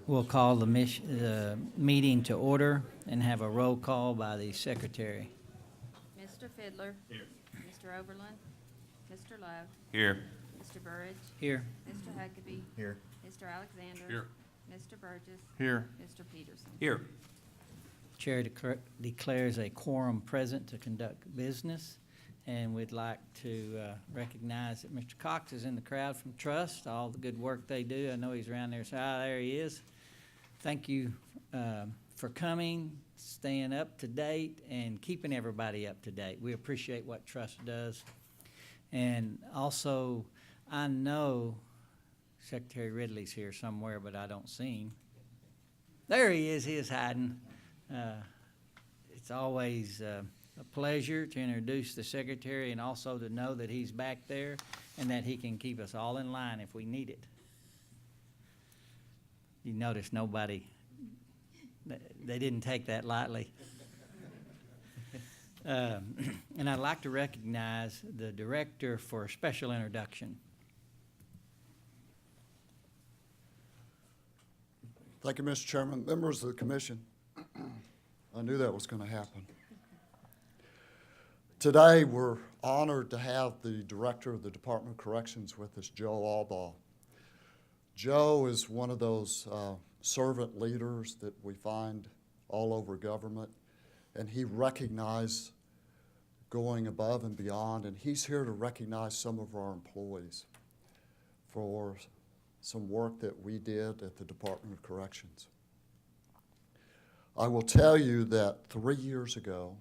We'll call the meeting to order and have a roll call by the secretary. Mr. Fiddler. Here. Mr. Oberlin. Mr. Love. Here. Mr. Burridge. Here. Mr. Huckabee. Here. Mr. Alexander. Here. Mr. Burgess. Here. Mr. Peterson. Here. Chair declares a quorum present to conduct business, and we'd like to recognize that Mr. Cox is in the crowd from Trust, all the good work they do. I know he's around there, so there he is. Thank you for coming, staying up to date, and keeping everybody up to date. We appreciate what Trust does. And also, I know Secretary Ridley's here somewhere, but I don't see him. There he is. He is hiding. It's always a pleasure to introduce the Secretary and also to know that he's back there and that he can keep us all in line if we need it. You notice nobody, they didn't take that lightly. And I'd like to recognize the Director for a special introduction. Thank you, Mr. Chairman. Members of the Commission, I knew that was going to happen. Today, we're honored to have the Director of the Department of Corrections with us, Joe Albaugh. Joe is one of those servant leaders that we find all over government, and he recognized going above and beyond, and he's here to recognize some of our employees for some work that we did at the Department of Corrections. I will tell you that 3 years ago,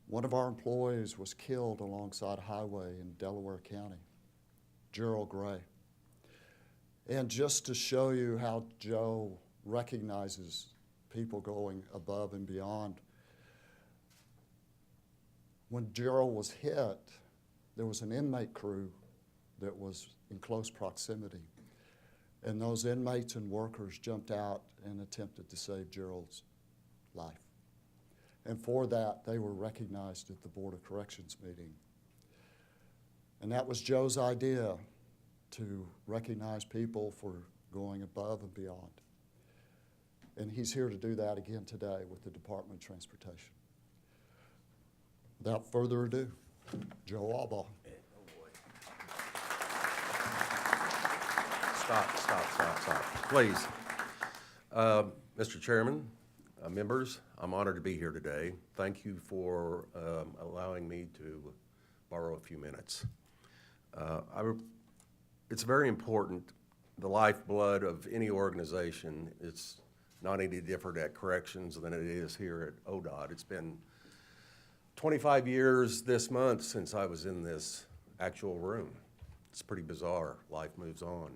one of our employees was killed alongside a highway in Delaware County, Gerald Gray. And just to show you how Joe recognizes people going above and beyond, when Gerald was hit, there was an inmate crew that was in close proximity. And those inmates and workers jumped out and attempted to save Gerald's life. And for that, they were recognized at the Board of Corrections meeting. And that was Joe's idea, to recognize people for going above and beyond. And he's here to do that again today with the Department of Transportation. Without further ado, Joe Albaugh. Stop. Please. Mr. Chairman, members, I'm honored to be here today. Thank you for allowing me to borrow a few minutes. It's very important. The lifeblood of any organization, it's not any different at corrections than it is here at ODOT. It's been 25 years this month since I was in this actual room. It's pretty bizarre. Life moves on.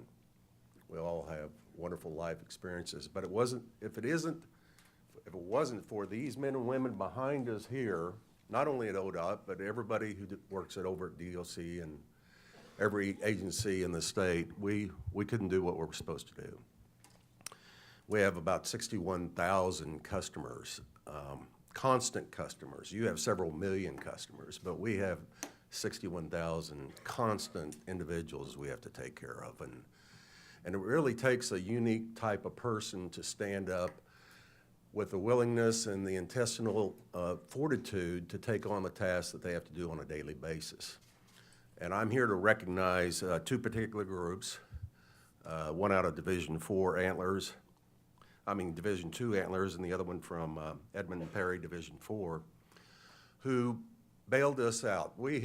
We all have wonderful life experiences, but if it wasn't for these men and women behind us here, not only at ODOT, but everybody who works over at DOC and every agency in the state, we couldn't do what we're supposed to do. We have about 61,000 customers, constant customers. You have several million customers, but we have 61,000 constant individuals we have to take care of. And it really takes a unique type of person to stand up with the willingness and the intestinal fortitude to take on the tasks that they have to do on a daily basis. And I'm here to recognize two particular groups, one out of Division 2 Antlers, and the other one from Edmund and Perry Division 4, who bailed us out. We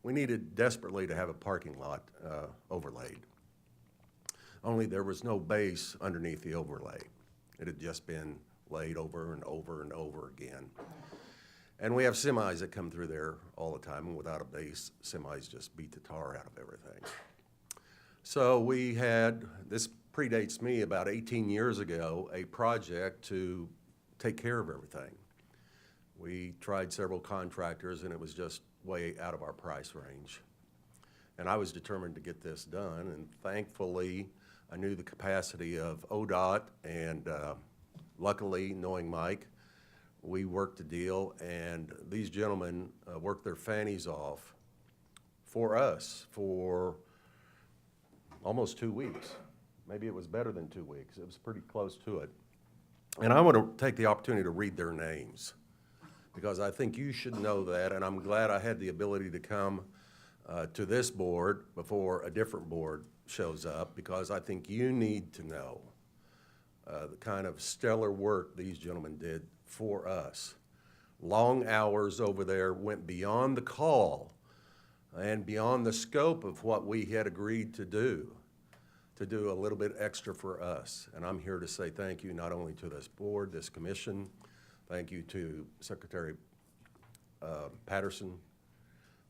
needed desperately to have a parking lot overlaid. Only there was no base underneath the overlay. It had just been laid over and over and over again. And we have semis that come through there all the time, and without a base, semis just beat the tar out of everything. So this predates me, about 18 years ago, a project to take care of everything. We tried several contractors, and it was just way out of our price range. And I was determined to get this done, and thankfully, I knew the capacity of ODOT, and luckily, knowing Mike, we worked a deal, and these gentlemen worked their fannies off for us for almost 2 weeks. Maybe it was better than 2 weeks. It was pretty close to it. And I want to take the opportunity to read their names because I think you should know that, and I'm glad I had the ability to come to this board before a different board shows up, because I think you need to know the kind of stellar work these gentlemen did for us. Long hours over there, went beyond the call and beyond the scope of what we had agreed to do a little bit extra for us. And I'm here to say thank you not only to this board, this commission, thank you to Secretary Patterson,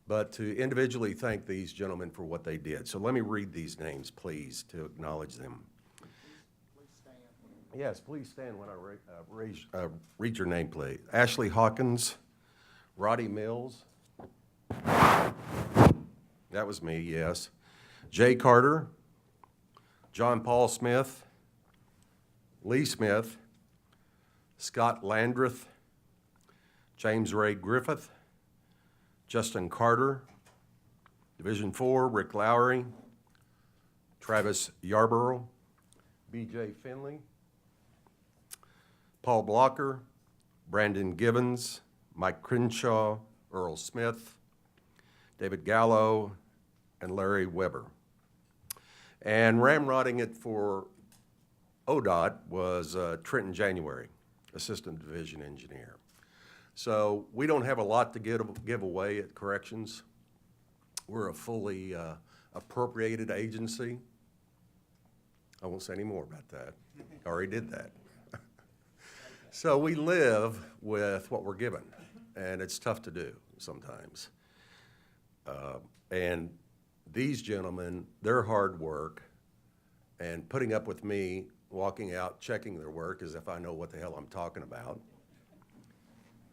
but to individually thank these gentlemen for what they did. So let me read these names, please, to acknowledge them. Please stand. Yes, please stand when I read your name, please. Ashley Hawkins, Roddy Mills. That was me, yes. Jay Carter, John Paul Smith, Lee Smith, Scott Landreth, James Ray Griffith, Justin Carter, Division 4, Rick Lowry, Travis Yarborough, B.J. Finley, Paul Blocker, Brandon Gibbons, Mike Crenshaw, Earl Smith, David Gallo, and Larry Weber. And ramrodding it for ODOT was Trenton January, Assistant Division Engineer. So we don't have a lot to give away at Corrections. We're a fully appropriated agency. I won't say any more about that. I already did that. So we live with what we're given, and it's tough to do sometimes. And these gentlemen, their hard work and putting up with me walking out, checking their work as if I know what the hell I'm talking about.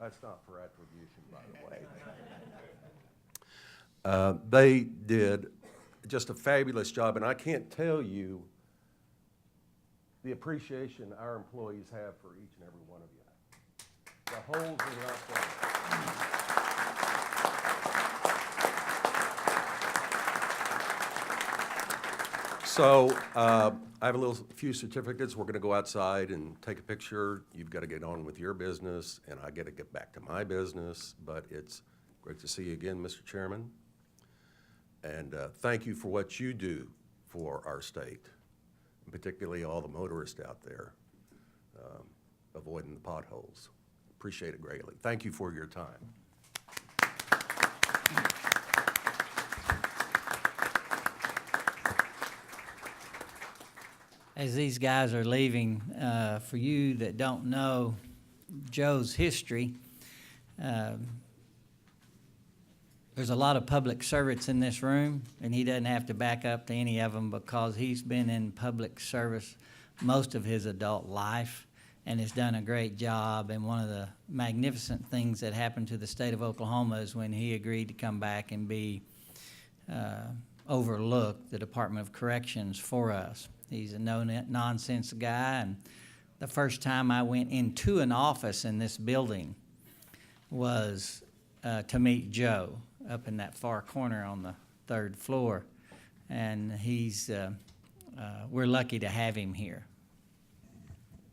That's not for attribution, by the way. They did just a fabulous job, and I can't tell you the appreciation our employees have for each and every one of you. The holes are not there. So I have a few certificates. We're going to go outside and take a picture. You've got to get on with your business, and I got to get back to my business. But it's great to see you again, Mr. Chairman. And thank you for what you do for our state, and particularly all the motorists out there avoiding the potholes. Appreciate it greatly. Thank you for your time. As these guys are leaving, for you that don't know Joe's history, there's a lot of public servants in this room, and he doesn't have to back up to any of them because he's been in public service most of his adult life and has done a great job. And one of the magnificent things that happened to the state of Oklahoma is when he agreed to come back and be overlook the Department of Corrections for us. He's a no-nonsense guy, and the first time I went into an office in this building was to meet Joe up in that far corner on the 3rd floor, and we're lucky to have him here.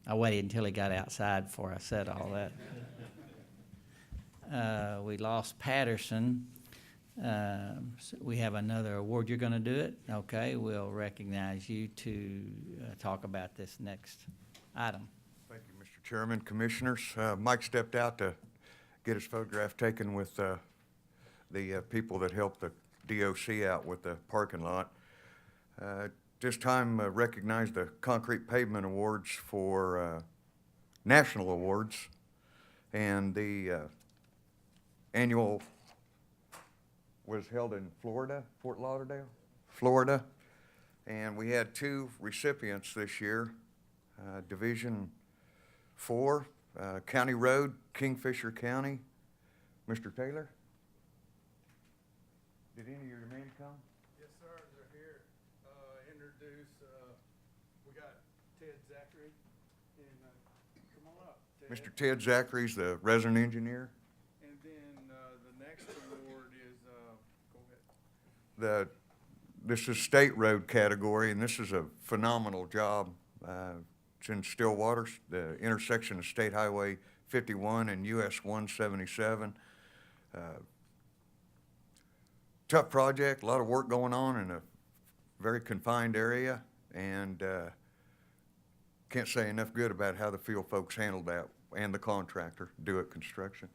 I waited until he got outside before I said all that. We lost Patterson. So we have another award. You're going to do it? Okay, we'll recognize you to talk about this next item. Thank you, Mr. Chairman, Commissioners. Mike stepped out to get his photograph taken with the people that helped the DOC out with the parking lot. This time recognize the Concrete Pavement Awards for national awards, and the annual was held in Florida, Fort Lauderdale, Florida, and we had 2 recipients this year. Division 4, County Road, Kingfisher County. Mr. Taylor? Did any of your men come? Yes, sir, they're here. Introduce, we got Ted Zachary, and come on up, Ted. Mr. Ted Zachary's the resident engineer. And then the next award is, go ahead. this is state road category, and this is a phenomenal job. It's in Stillwater, the intersection of State Highway 51 and US 177. Tough project, a lot of work going on in a very confined area, and can't say enough good about how the field folks handled that, and the contractor, Do-It Construction.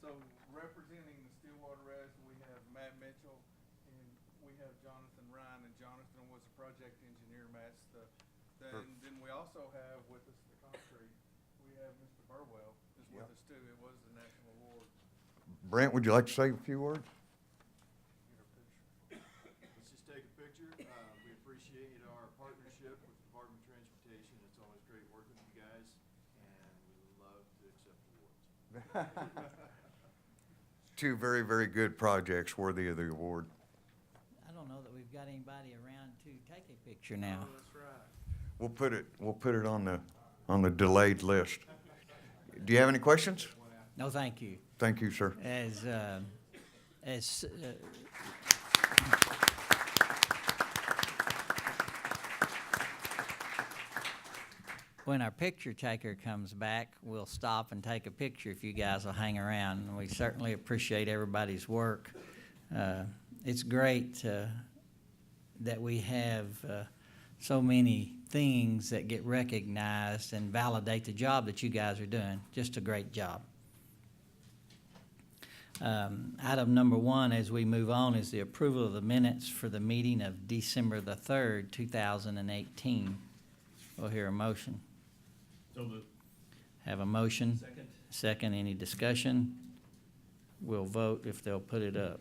So representing the Stillwater residents, we have Matt Mitchell and we have Jonathan Ryan, and Jonathan was the project engineer, Matt's and then we also have with us the concrete, we have Mr. Burwell is with us too. It was the national award. Brent, would you like to say a few words? Let's just take a picture. We appreciate our partnership with the Department of Transportation. It's always great working with you guys, and we love to accept awards. Two very, very good projects worthy of the award. I don't know that we've got anybody around to take a picture now. Oh, that's right. We'll put it on the delayed list. Do you have any questions? No, thank you. Thank you, sir. When our picture taker comes back, we'll stop and take a picture if you guys will hang around. And we certainly appreciate everybody's work. It's great that we have so many things that get recognized and validate the job that you guys are doing. Just a great job. Item number 1 as we move on is the approval of the minutes for the meeting of December the 3rd, 2018. We'll hear a motion. So moved. Have a motion. Second. Second, any discussion? We'll vote if they'll put it up.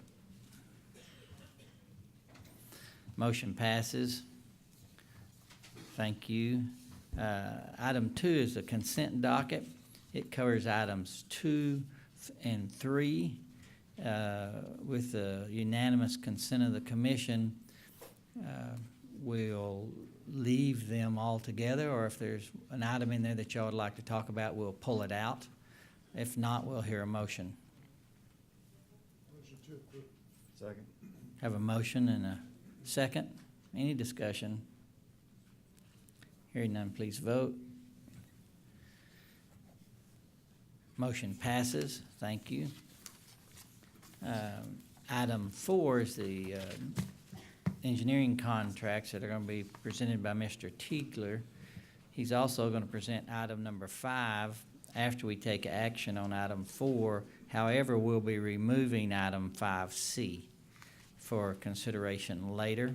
Motion passes. Thank you. Item 2 is the consent docket. It covers items 2 and 3. With the unanimous consent of the commission, we'll leave them all together, or if there's an item in there that y'all would like to talk about, we'll pull it out. If not, we'll hear a motion. Motion to approve. Second. Have a motion and a second. Any discussion? Hearing none, please vote. Motion passes. Thank you. Item 4 is the engineering contracts that are going to be presented by Mr. Tiegler. He's also going to present item number 5 after we take action on item 4. However, we'll be removing item 5C for consideration later.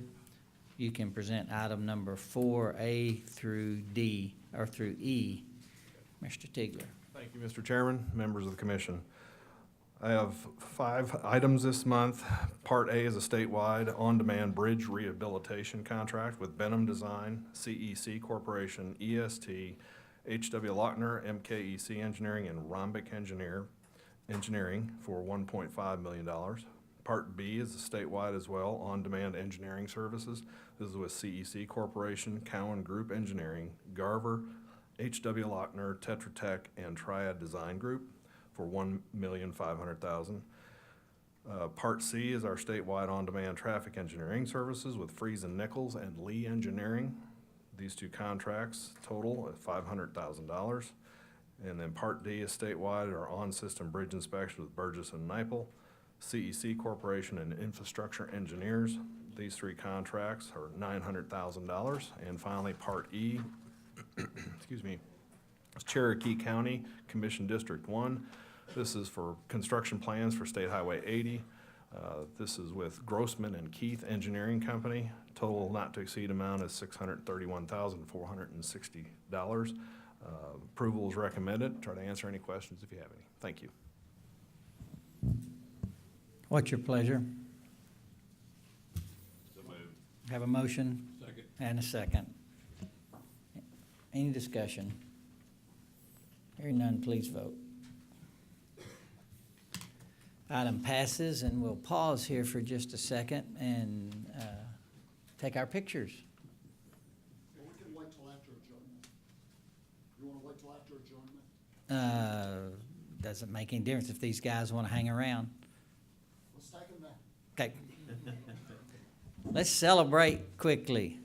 You can present item number 4A through D, or through E. Mr. Tiegler. Thank you, Mr. Chairman, members of the commission. I have 5 items this month. Part A is a statewide on-demand bridge rehabilitation contract with Benham Design, CEC Corporation, EST, H.W. Lochner, MKEC Engineering, and Rhombic Engineering for $1.5 million. Part B is a statewide as well, on-demand engineering services. This is with CEC Corporation, Cowan Group Engineering, Garver, H.W. Lochner, Tetra Tech, and Triad Design Group for $1,500,000. Part C is our statewide on-demand traffic engineering services with Freeze and Nichols and Lee Engineering. These 2 contracts total at $500,000. And then Part D is statewide, our on-system bridge inspection with Burgess and Nyepel, CEC Corporation, and Infrastructure Engineers. These 3 contracts are $900,000. And finally, Part E, excuse me, is Cherokee County Commission District 1. This is for construction plans for State Highway 80. This is with Grossman and Keith Engineering Company. Total not to exceed amount is $631,460. Approval is recommended. Try to answer any questions if you have any. Thank you. What's your pleasure? So moved. Have a motion? Second. And a second. Any discussion? Hearing none, please vote. Item passes, and we'll pause here for just a second and take our pictures. Well, we can wait till after adjournment. You want to wait till after adjournment? Doesn't make any difference if these guys want to hang around. Let's take them now. Okay. Let's celebrate quickly.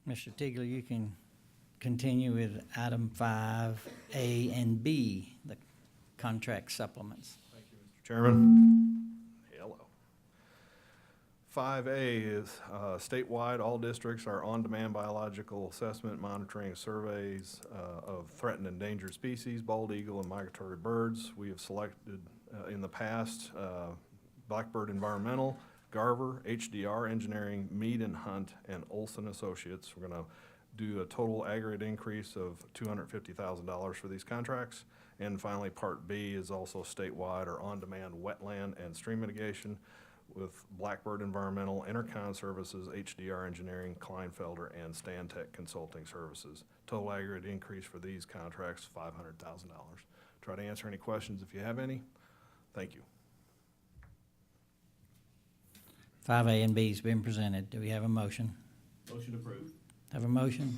Mr. Tigler, you can continue with item 5A and B, the contract supplements. Thank you, Mr. Chairman. Hello. 5A is statewide, all districts are on-demand biological assessment, monitoring surveys of threatened and endangered species, bald eagle and migratory birds. We have selected in the past Blackbird Environmental, Garver, HDR Engineering, Mead and Hunt, and Olson Associates. We're gonna do a total aggregate increase of $250,000 for these contracts. And finally, Part B is also statewide or on-demand wetland and stream mitigation with Blackbird Environmental, Intercon Services, HDR Engineering, Kleinfelder, and Stantec Consulting Services. Total aggregate increase for these contracts, $500,000. Try to answer any questions if you have any. Thank you. 5A and B has been presented. Do we have a motion? Motion approved. Have a motion?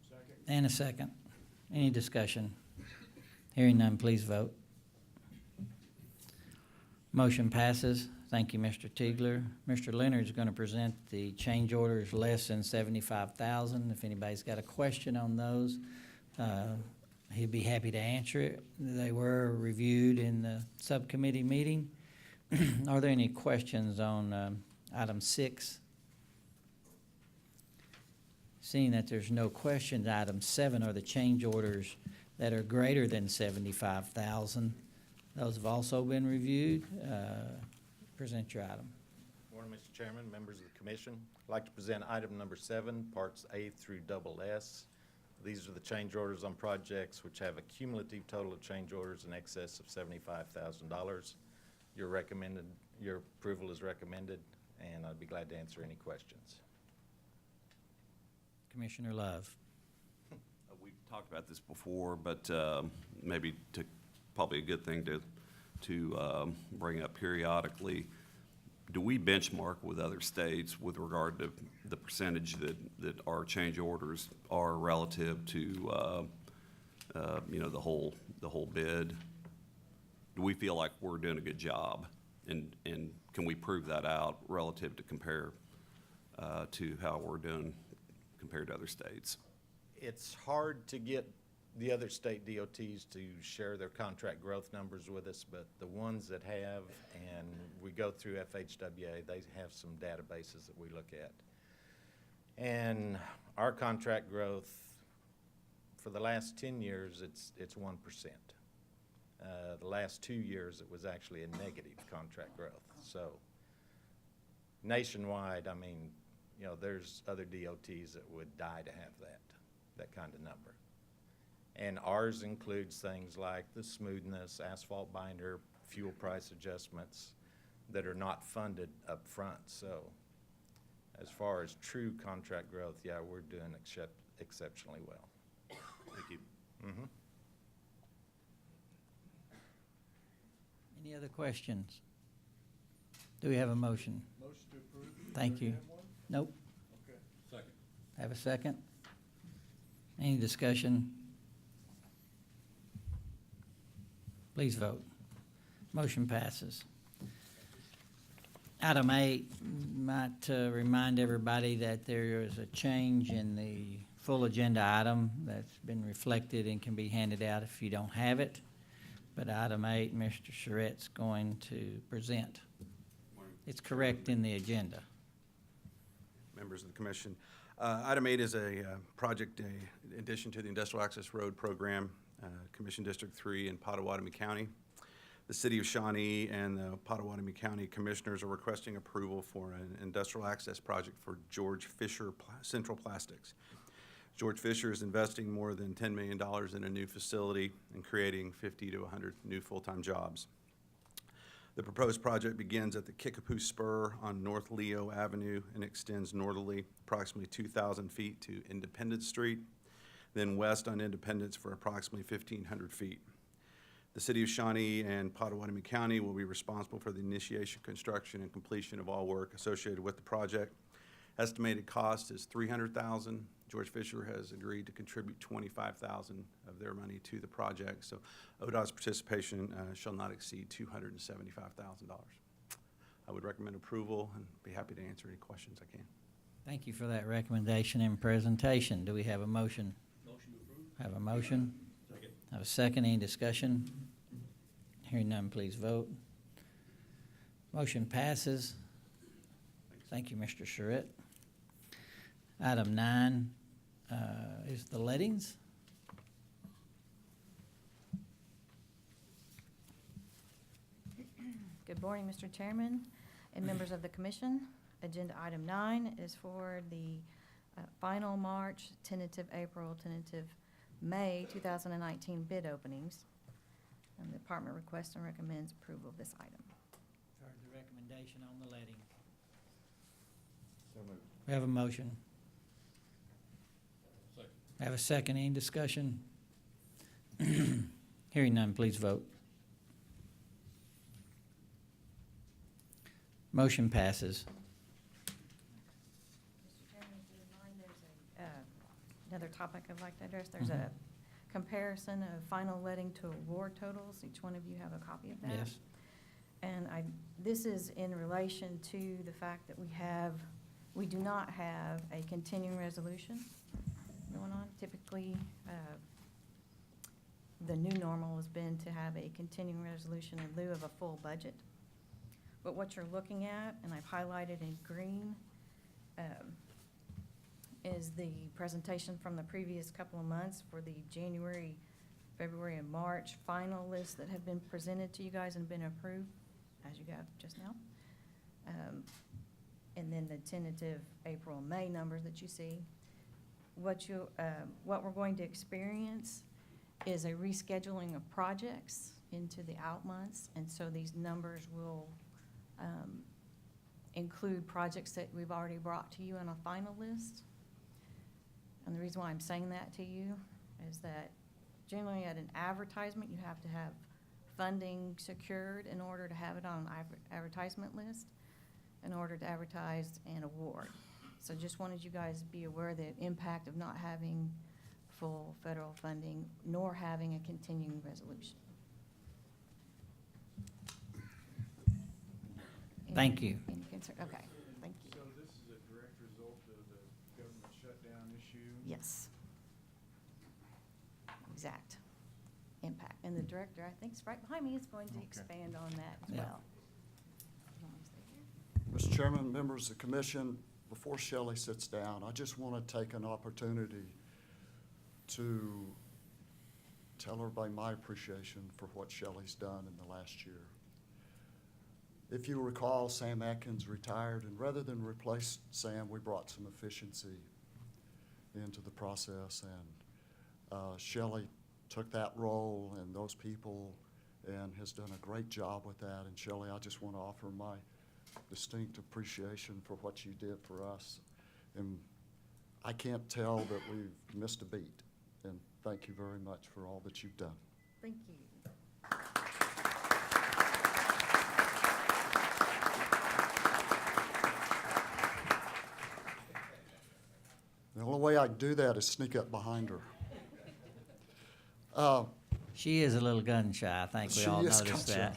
Second. And a second. Any discussion? Hearing none, please vote. Motion passes. Thank you, Mr. Tigler. Mr. Leonard's going to present the change orders less than $75,000. If anybody's got a question on those, he'd be happy to answer it. They were reviewed in the subcommittee meeting. Are there any questions on item 6? Seeing that there's no questions, item 7 are the change orders that are greater than $75,000. Those have also been reviewed. Present your item. Morning, Mr. Chairman, members of the commission. I'd like to present item number 7, parts A through SS. These are the change orders on projects which have a cumulative total of change orders in excess of $75,000. Your approval is recommended, and I'd be glad to answer any questions. Commissioner Love. We've talked about this before, but maybe probably a good thing to bring up periodically. Do we benchmark with other states with regard to the percentage that our change orders are relative to the whole bid? Do we feel like we're doing a good job, and can we prove that out relative to compare to how we're doing compared to other states? It's hard to get the other state DOTs to share their contract growth numbers with us, but the ones that have, and we go through FHWA, they have some databases that we look at. And our contract growth for the last 10 years, it's 1%. The last 2 years, it was actually a negative contract growth. So nationwide, I mean, there's other DOTs that would die to have that kind of number. And ours includes things like the smoothness, asphalt binder, fuel price adjustments that are not funded up front. So as far as true contract growth, yeah, we're doing exceptionally well. Thank you. Any other questions? Do we have a motion? Motion to approve. Thank Do we you. have one? Nope. Okay. Second. Have a second? Any discussion? Please vote. Motion passes. Item 8, might remind everybody that there is a change in the full agenda item that's been reflected and can be handed out if you don't have it. But item 8, Mr. Charrette's going to present. It's correct in the agenda. Members of the commission. Item 8 is a project in addition to the Industrial Access Road Program, Commission District 3 in Pottawatomie County. The City of Shawnee and the Pottawatomie County Commissioners are requesting approval for an industrial access project for George Fisher Central Plastics. George Fisher is investing more than $10 million in a new facility and creating 50 to 100 new full-time jobs. The proposed project begins at the Kickapoo Spur on North Leo Avenue and extends northerly approximately 2,000 feet to Independence Street, then west on Independence for approximately 1,500 feet. The City of Shawnee and Pottawatomie County will be responsible for the initiation, construction, and completion of all work associated with the project. Estimated cost is $300,000. George Fisher has agreed to contribute $25,000 of their money to the project, so ODOT's participation shall not exceed $275,000. I would recommend approval and be happy to answer any questions I can. Thank you for that recommendation and presentation. Do we have a motion? Motion to approve. Have a motion? Second. Have a second, any discussion? Hearing none, please vote. Motion passes. Thank you, Mr. Charrette. Item 9 is the lettings. Good morning, Mr. Chairman and members of the commission. Agenda item 9 is for the final March, tentative April, tentative May 2019 bid openings. And the department requests and recommends approval of this item. Heard the recommendation on the letting. So moved. We have a motion. Second. Have a second, any discussion? Hearing none, please vote. Motion passes. Mr. Chairman, if you would mind, there's another topic I'd like to address. There's a comparison of final letting to award totals. Each one of you have a copy of that. Yes. And this is in relation to the fact that we do not have a continuing resolution going on. Typically, the new normal has been to have a continuing resolution in lieu of a full budget. But what you're looking at, and I've highlighted in green, is the presentation from the previous couple of months for the January, February, and March final lists that have been presented to you guys and been approved, as you got just now. And then the tentative April and May numbers that you see. What we're going to experience is a rescheduling of projects into the out months, and so these numbers will include projects that we've already brought to you on a final list. And the reason why I'm saying that to you is that generally at an advertisement, you have to have funding secured in order to have it on an advertisement list, in order to advertise and award. So just wanted you guys to be aware of the impact of not having full federal funding, nor having a continuing resolution. Thank you. Any concern? Okay, thank you. So this is a direct result of the government shutdown issue? Yes. Exact impact. And the director, I think, is right behind me, is going to expand on that as Yeah. well. You want me to stay here? Mr. Chairman, members of the commission, before Shelley sits down, I just want to take an opportunity to tell everybody my appreciation for what Shelley's done in the last year. If you recall, Sam Atkins retired, and rather than replace Sam, we brought some efficiency into the process, and Shelley took that role and those people and has done a great job with that. And Shelley, I just want to offer my distinct appreciation for what you did for us. And I can't tell that we've missed a beat. And thank you very much for all that you've done. Thank you. The only way I can do that is sneak up behind her. She is a little gun shy. I think we She all is noticed gun-shy. that.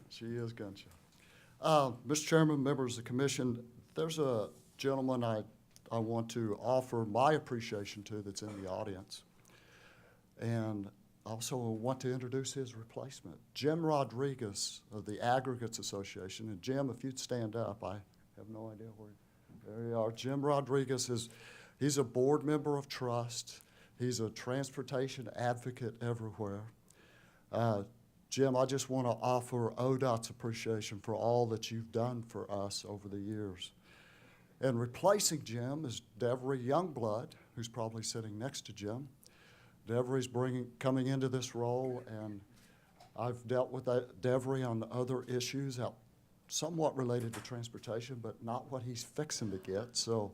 She is gun-shy. Mr. Chairman, members of the commission, there's a gentleman I want to offer my appreciation to that's in the audience. And also want to introduce his replacement, Jim Rodriguez of the Aggregates Association. And Jim, if you'd stand up, I have no idea where, there you are. Jim Rodriguez he's a board member of Trust. He's a transportation advocate everywhere. Jim, I just want to offer ODOT's appreciation for all that you've done for us over the years. And replacing Jim is Devery Youngblood, who's probably sitting next to Jim. Devery's coming into this role, and I've dealt with Devery on other issues somewhat related to transportation, but not what he's fixing to get. So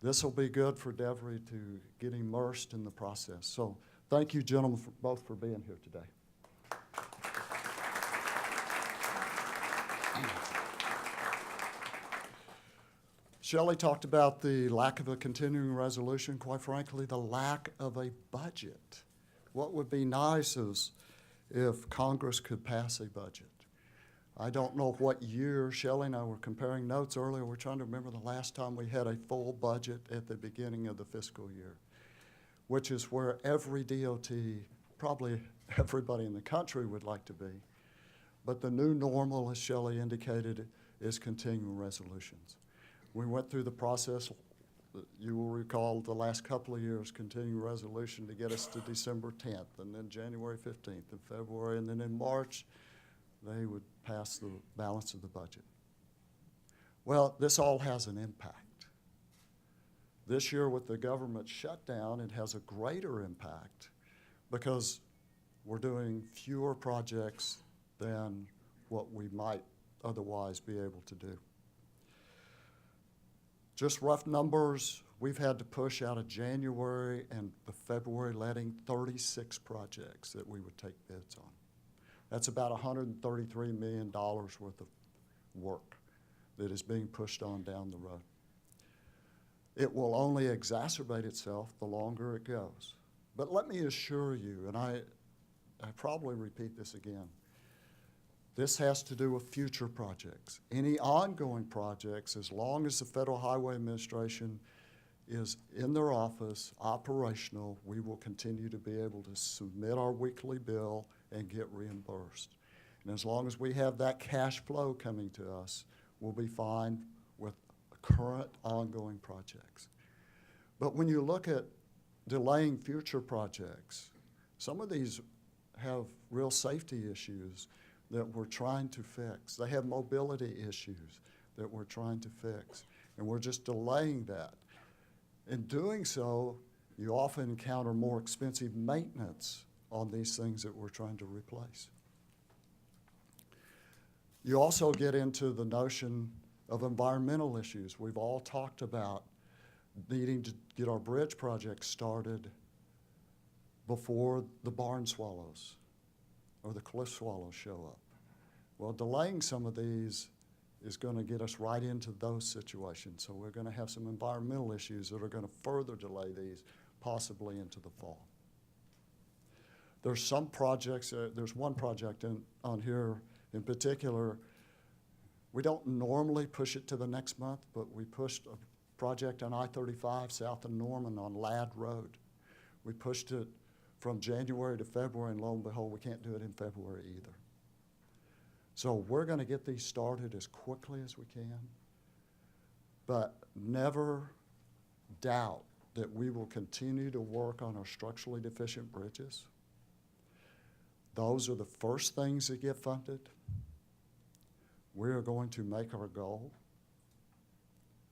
this will be good for Devery to get immersed in the process. So thank you, gentlemen, both for being here today. Shelley talked about the lack of a continuing resolution, quite frankly, the lack of a budget. What would be nice is if Congress could pass a budget. I don't know what year, Shelley and I were comparing notes earlier, we're trying to remember the last time we had a full budget at the beginning of the fiscal year, which is where every DOT, probably everybody in the country would like to be. But the new normal, as Shelley indicated, is continuing resolutions. We went through the process, you will recall the last couple of years, continuing resolution to get us to December 10th, and then January 15th, and February, and then in March, they would pass the balance of the budget. Well, this all has an impact. This year with the government shutdown, it has a greater impact because we're doing fewer projects than what we might otherwise be able to do. Just rough numbers, we've had to push out of January and the February letting 36 projects that we would take bids on. That's about $133 million worth of work that is being pushed on down the road. It will only exacerbate itself the longer it goes. But let me assure you, and I probably repeat this again, this has to do with future projects. Any ongoing projects, as long as the Federal Highway Administration is in their office, operational, we will continue to be able to submit our weekly bill and get reimbursed. And as long as we have that cash flow coming to us, we'll be fine with current ongoing projects. But when you look at delaying future projects, some of these have real safety issues that we're trying to fix. They have mobility issues that we're trying to fix, and we're just delaying that. In doing so, you often encounter more expensive maintenance on these things that we're trying to replace. You also get into the notion of environmental issues. We've all talked about needing to get our bridge project started before the barn swallows or the cliff swallows show up. Well, delaying some of these is going to get us right into those situations. So we're going to have some environmental issues that are going to further delay these, possibly into the fall. There's some projects, there's one project on here in particular, we don't normally push it to the next month, but we pushed a project on I-35 south of Norman on Ladd Road. We pushed it from January to February, and lo and behold, we can't do it in February either. So we're going to get these started as quickly as we can, but never doubt that we will continue to work on our structurally deficient bridges. Those are the first things that get funded. We are going to make our goal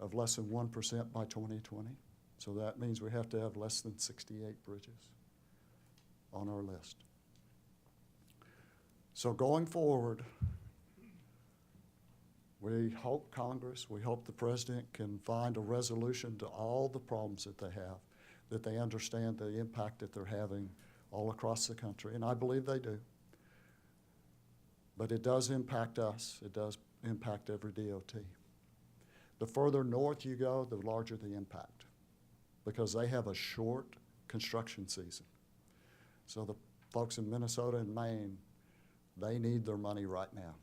of less than 1% by 2020. So that means we have to have less than 68 bridges on our list. So going forward, We hope Congress, we hope the President can find a resolution to all the problems that they have, that they understand the impact that they're having all across the country, and I believe they do. But it does impact us. It does impact every DOT. The further north you go, the larger the impact, because they have a short construction season. So the folks in Minnesota and Maine, they need their money right now.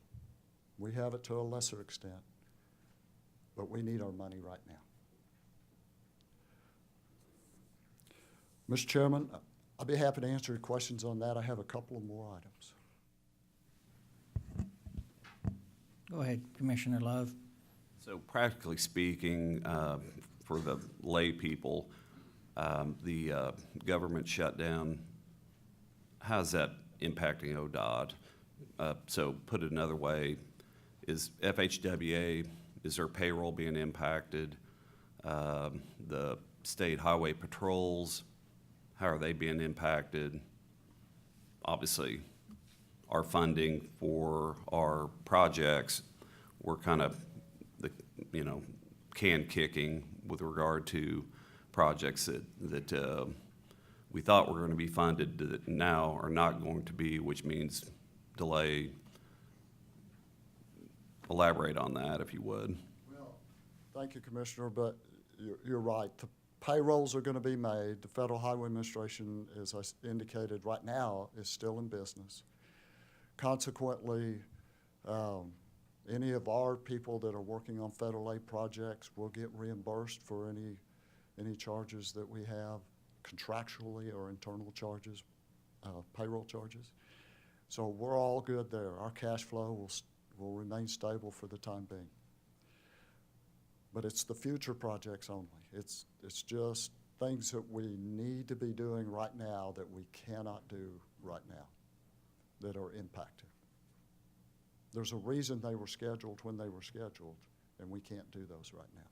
We have it to a lesser extent, but we need our money right now. Mr. Chairman, I'll be happy to answer your questions on that. I have a couple of more items. Go ahead, Commissioner Love. So practically speaking, for the lay people, the government shutdown, how's that impacting ODOT? So put it another way, is FHWA, is their payroll being impacted? The state highway patrols, how are they being impacted? Obviously, our funding for our projects, we're kind of can kicking with regard to projects that we thought were going to be funded that now are not going to be, which means delay. Elaborate on that, if you would. Well, thank you, Commissioner, but you're right. The payrolls are going to be made. The Federal Highway Administration, as I indicated right now, is still in business. Consequently, any of our people that are working on federal aid projects will get reimbursed for any charges that we have contractually or internal charges, payroll charges. So we're all good there. Our cash flow will remain stable for the time being. But it's the future projects only. It's just things that we need to be doing right now that we cannot do right now that are impacted. There's a reason they were scheduled when they were scheduled, and we can't do those right now.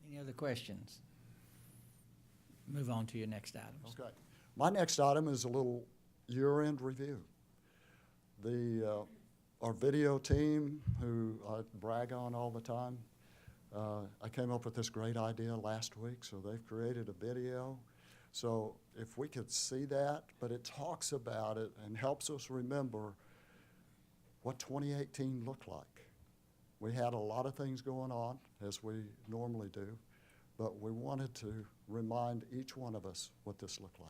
Any other questions? Move on to your next items. Okay. My next item is a little year-end review. Our video team, who I brag on all the time, I came up with this great idea last week, so they've created a video. So if we could see that, but it talks about it and helps us remember what 2018 looked like. We had a lot of things going on, as we normally do, but we wanted to remind each one of us what this looked like.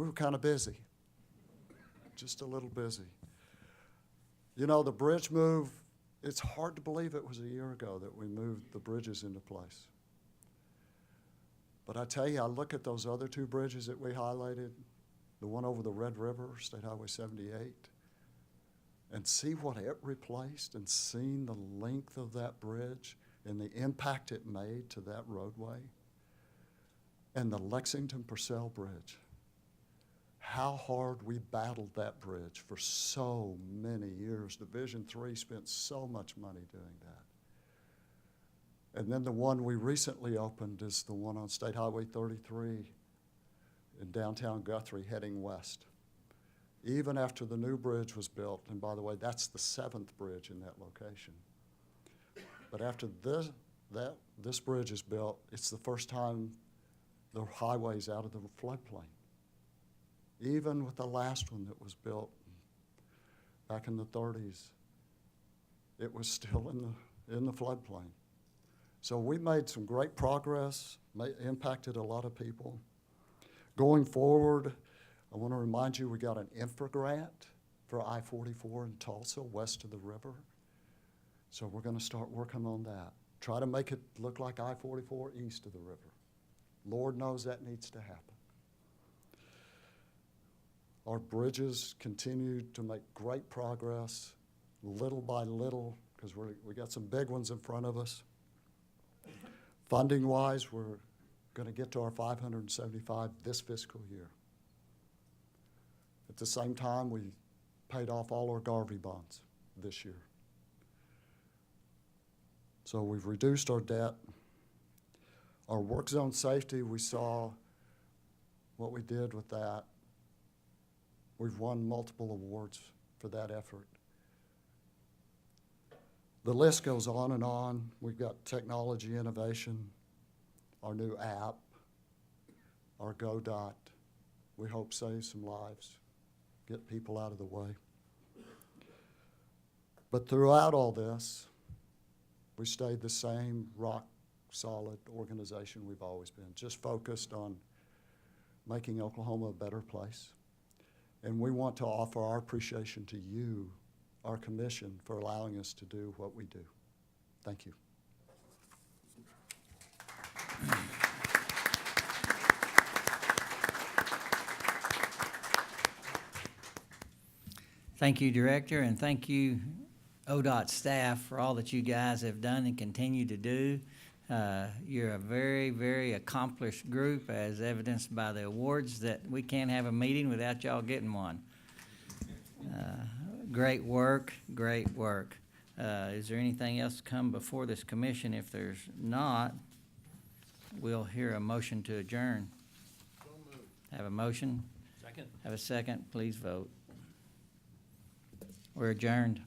We were kind of busy. just a little busy. You know, the bridge move, it's hard to believe it was a year ago that we moved the bridges into place. But I tell you, I look at those other two bridges that we highlighted, the one over the Red River, State Highway 78, and see what it replaced and seeing the length of that bridge and the impact it made to that roadway. And the Lexington-Purcell Bridge, how hard we battled that bridge for so many years. Division III spent so much money doing that. And then the one we recently opened is the one on State Highway 33 in downtown Guthrie heading west. Even after the new bridge was built, and by the way, that's the 7th bridge in that location. But after this bridge is built, it's the first time the highway's out of the floodplain. Even with the last one that was built back in the 30s, it was still in the floodplain. So we made some great progress, impacted a lot of people. Going forward, I want to remind you we got an infra grant for I-44 in Tulsa, west of the river. So we're going to start working on that. Try to make it look like I-44 east of the river. Lord knows that needs to happen. Our bridges continue to make great progress, little by little, because we got some big ones in front of us. Funding-wise, we're going to get to our 575 this fiscal year. At the same time, we paid off all our Garvey bonds this year. So we've reduced our debt. Our work zone safety, we saw what we did with that. We've won multiple awards for that effort. The list goes on and on. We've got technology innovation, our new app, our ODOT. We hope save some lives, get people out of the way. But throughout all this, we stayed the same rock-solid organization we've always been, just focused on making Oklahoma a better place. And we want to offer our appreciation to you, our commission, for allowing us to do what we do. Thank you. Thank you, Director, and thank you, ODOT staff, for all that you guys have done and continue to do. You're a very, very accomplished group, as evidenced by the awards that we can't have a meeting without y'all getting one. Great work, great work. Is there anything else to come before this commission? If there's not, we'll hear a motion to adjourn. So moved. Have a motion? Second. Have a second? Please vote. We're adjourned.